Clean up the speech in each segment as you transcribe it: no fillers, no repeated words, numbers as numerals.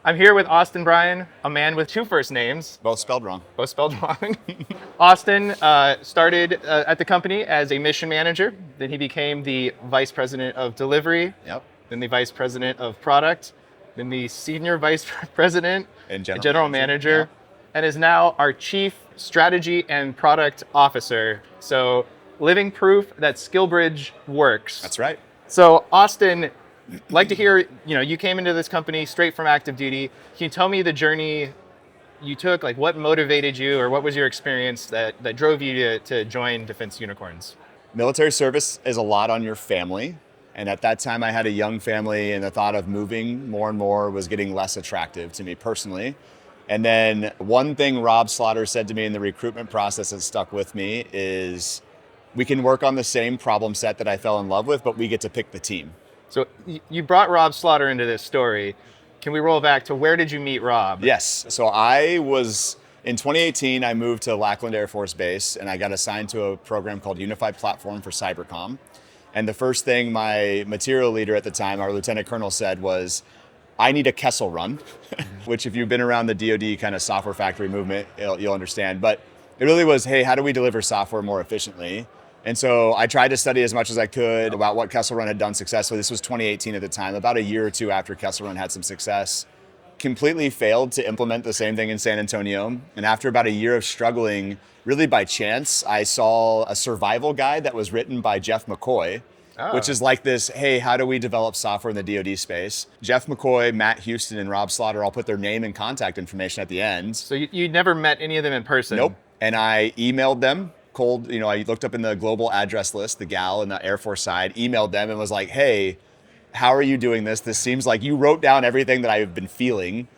I'm here with Austen Bryan, a man with two first names, Both spelled wrong. both spelled wrong. Austin started at the company as a mission manager. Then he became the vice president of delivery, Yep. then the vice president of product, then the senior vice president And general manager, and is now our chief strategy and product officer. So living proof that SkillBridge works. That's right. So Austin, like to hear, you came into this company straight from active duty. Can you tell me the journey you took? Like what motivated you, or what was your experience that drove you to join Defense Unicorns? Military service is a lot on your family. And at that time, I had a young family, and the thought of moving more and more was getting less attractive to me personally. And then one thing Rob Slaughter said to me in the recruitment process that stuck with me is, we can work on the same problem set that I fell in love with, but we get to pick the team. So you brought Rob Slaughter into this story. Can we roll back to where did you meet Rob? Yes. So in 2018, I moved to Lackland Air Force Base, and I got assigned to a program called Unified Platform for Cybercom. And the first thing my material leader at the time, our lieutenant colonel, said was, I need a Kessel run, which if you've been around the DoD kind of software factory movement, you'll understand. But it really was, hey, how do we deliver software more efficiently? And so I tried to study as much as I could about what Kessel Run had done successfully. This was 2018 at the time, about a year or two after Kessel Run had some success. Completely failed to implement the same thing in San Antonio. And after about a year of struggling, really by chance, I saw a survival guide that was written by Jeff McCoy, which is like this, hey, how do we develop software in the DoD space? Jeff McCoy, Matt Houston, and Rob Slaughter all put their name and contact information at the end. So you never met any of them in person? Nope. And I emailed them cold, I looked up in the global address list, the gal in the Air Force side, emailed them and was like, hey, how are you doing this? This seems like you wrote down everything that I've been feeling.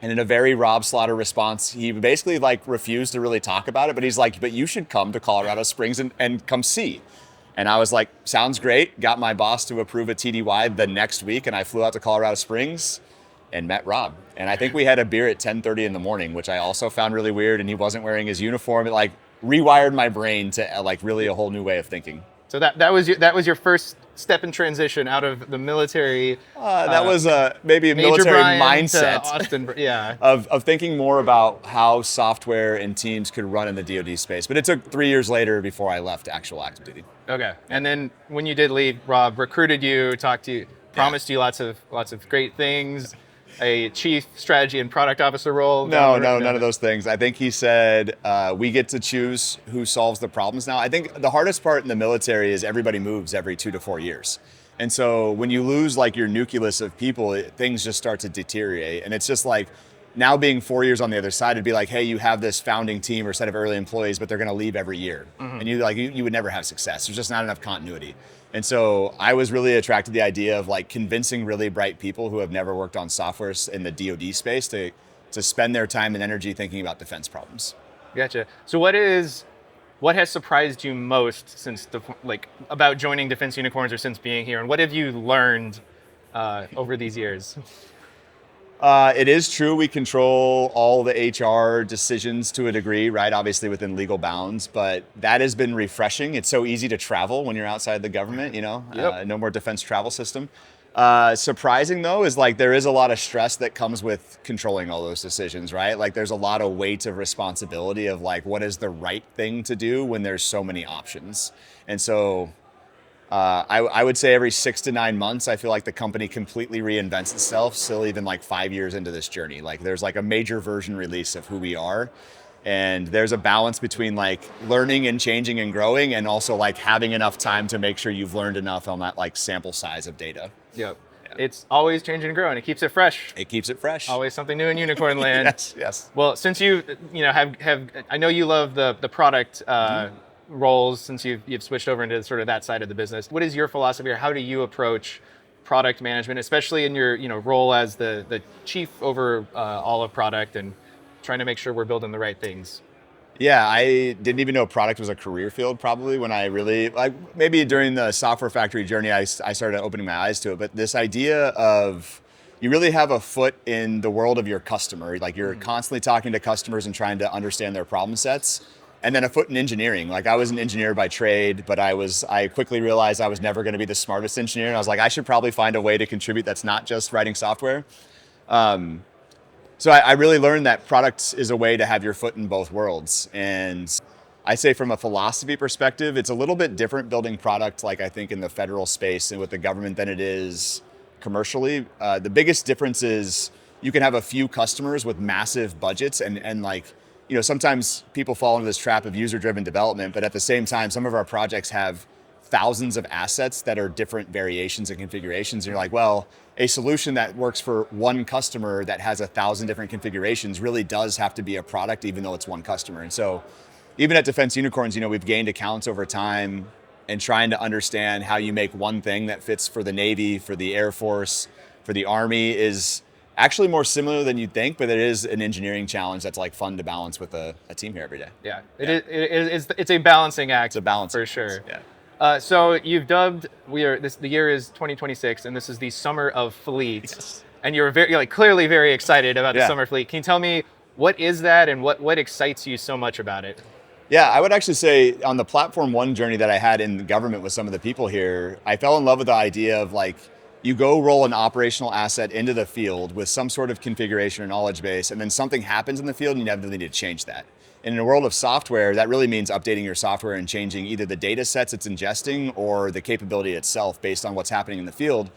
And in a very Rob Slaughter response, he basically refused to really talk about it, but he's like, but you should come to Colorado Springs and come see. And I was like, sounds great. Got my boss to approve a TDY the next week, and I flew out to Colorado Springs and met Rob. And I think we had a beer at 10:30 in the morning, which I also found really weird, and he wasn't wearing his uniform. It rewired my brain to really a whole new way of thinking. So that was your first step in transition out of the military. That was maybe a Major military Bryan mindset to Austen, yeah. of thinking more about how software and teams could run in the DoD space. But it took 3 years later before I left actual active duty. Okay, and then when you did leave, Rob recruited you, talked to you, promised you lots of great things. A chief strategy and product officer role? No, none of those things. I think he said we get to choose who solves the problems now. I think the hardest part in the military is everybody moves every 2 to 4 years. And so when you lose your nucleus of people, things just start to deteriorate. And it's just now being 4 years on the other side, it'd be like, hey, you have this founding team or set of early employees, but they're going to leave every year. Mm-hmm. And you would never have success. There's just not enough continuity. And so I was really attracted to the idea of convincing really bright people who have never worked on software in the DoD space to spend their time and energy thinking about defense problems. Gotcha. So what has surprised you most since about joining Defense Unicorns or since being here, and what have you learned over these years? It is true we control all the HR decisions to a degree, right? Obviously within legal bounds, but that has been refreshing. It's so easy to travel when you're outside the government, Yep. No more defense travel system. Surprising though is there is a lot of stress that comes with controlling all those decisions, right? There's a lot of weight of responsibility of what is the right thing to do when there's so many options. And so I would say every 6 to 9 months, I feel like the company completely reinvents itself, still even 5 years into this journey. There's a major version release of who we are. And there's a balance between learning and changing and growing, and also having enough time to make sure you've learned enough on that sample size of data. Yep. Yeah. It's always changing and growing. It keeps it fresh. It keeps it fresh. Always something new in unicorn land. Yes. Well, since you have I know you love the product roles since you've switched over into sort of that side of the business. What is your philosophy, or how do you approach product management, especially in your role as the chief over all of product and trying to make sure we're building the right things? Yeah, I didn't even know product was a career field probably when I really, maybe during the software factory journey, I started opening my eyes to it. But this idea of you really have a foot in the world of your customer. You're constantly talking to customers and trying to understand their problem sets. And then a foot in engineering. I was an engineer by trade, but I quickly realized I was never going to be the smartest engineer. And I was like, I should probably find a way to contribute that's not just writing software. So I really learned that product is a way to have your foot in both worlds. And I say from a philosophy perspective, it's a little bit different building product, like I think in the federal space and with the government than it is commercially. The biggest difference is you can have a few customers with massive budgets and like, sometimes people fall into this trap of user-driven development, but at the same time, some of our projects have thousands of assets that are different variations and configurations. And you're like, well, a solution that works for one customer that has 1,000 different configurations really does have to be a product, even though it's one customer. And so even at Defense Unicorns, we've gained accounts over time and trying to understand how you make one thing that fits for the Navy, for the Air Force, for the Army is actually more similar than you'd think, but it is an engineering challenge that's like fun to balance with a team here every day. Yeah, it's a balancing act. It's a balance for sure. Yeah. So you've dubbed the year is 2026, and this is the Summer of Fleet. Yes. And you're clearly very excited about the Summer Fleet. Can you tell me what is that and what excites you so much about it? Yeah, I would actually say on the Platform One journey that I had in the government with some of the people here, I fell in love with the idea of like, you go roll an operational asset into the field with some sort of configuration or knowledge base, and then something happens in the field and you inevitably need to change that. And in a world of software, that really means updating your software and changing either the data sets it's ingesting or the capability itself based on what's happening in the field.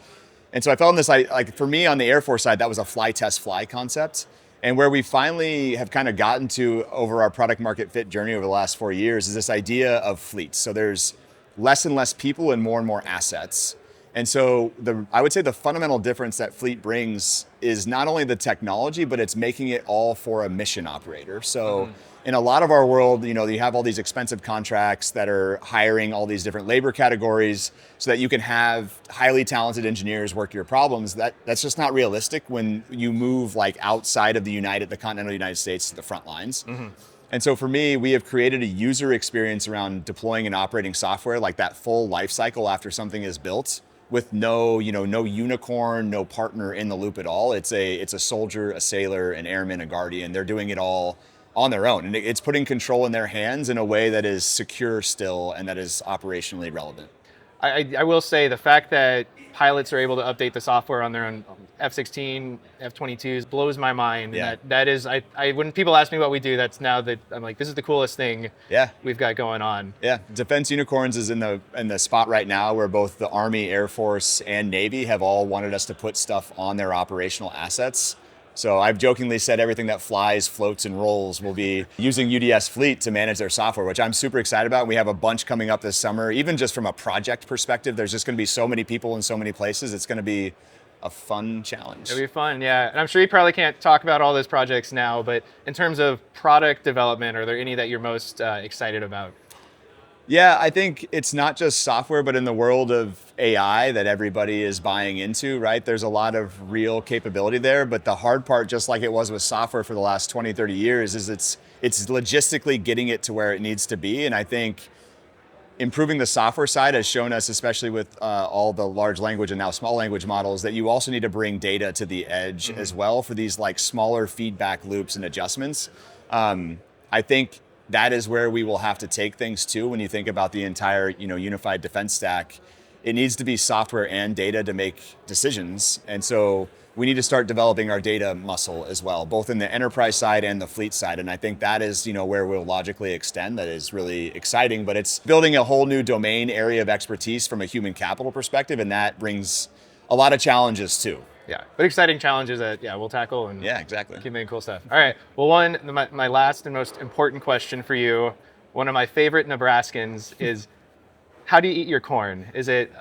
And so I felt in this, like for me on the Air Force side, that was a fly, test, fly concept. And where we finally have kind of gotten to over our product market fit journey over the last 4 years is this idea of fleets. So there's less and less people and more assets. And so I would say the fundamental difference that Fleet brings is not only the technology, but it's making it all for a mission operator. So in a lot of our world, you have all these expensive contracts that are hiring all these different labor categories so that you can have highly talented engineers work your problems. That's just not realistic when you move like outside of the continental United States to the front lines. And so for me, we have created a user experience around deploying and operating software, like that full life cycle after something is built, with no unicorn, no partner in the loop at all. It's a soldier, a sailor, an airman, a guardian. They're doing it all on their own. And it's putting control in their hands in a way that is secure still and that is operationally relevant. I will say the fact that pilots are able to update the software on their own F-16, F-22s blows my mind. Yeah. That is, when people ask me what we do, that's now that I'm like, this is the coolest thing we've got going on. Yeah, Defense Unicorns is in the spot right now where both the Army, Air Force, and Navy have all wanted us to put stuff on their operational assets. So I've jokingly said everything that flies, floats, and rolls will be using UDS Fleet to manage their software, which I'm super excited about. We have a bunch coming up this summer. Even just from a project perspective, there's just going to be so many people in so many places. It's going to be a fun challenge. It'll be fun, yeah. And I'm sure you probably can't talk about all those projects now, but in terms of product development, are there any that you're most excited about? Yeah, I think it's not just software, but in the world of AI that everybody is buying into, right? There's a lot of real capability there, but the hard part, just like it was with software for the last 20, 30 years, is it's logistically getting it to where it needs to be. And I think improving the software side has shown us, especially with all the large language and now small language models, that you also need to bring data to the edge as well for these like smaller feedback loops and adjustments. I think that is where we will have to take things to when you think about the entire unified defense stack. It needs to be software and data to make decisions. And so we need to start developing our data muscle as well, both in the enterprise side and the fleet side. And I think that is where we'll logically extend. That is really exciting, but it's building a whole new domain area of expertise from a human capital perspective. And that brings a lot of challenges too. Yeah, but exciting challenges that we'll tackle and exactly. keep making cool stuff. All right, well, my last and most important question for you, one of my favorite Nebraskans is, how do you eat your corn? Is it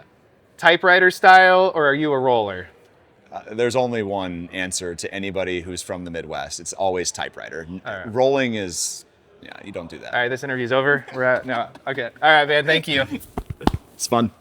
typewriter style or are you a roller? There's only one answer to anybody who's from the Midwest. It's always typewriter. Right. Rolling is, you don't do that. All right, this interview's over. We're at, no, okay. All right, man, thank you. It's fun.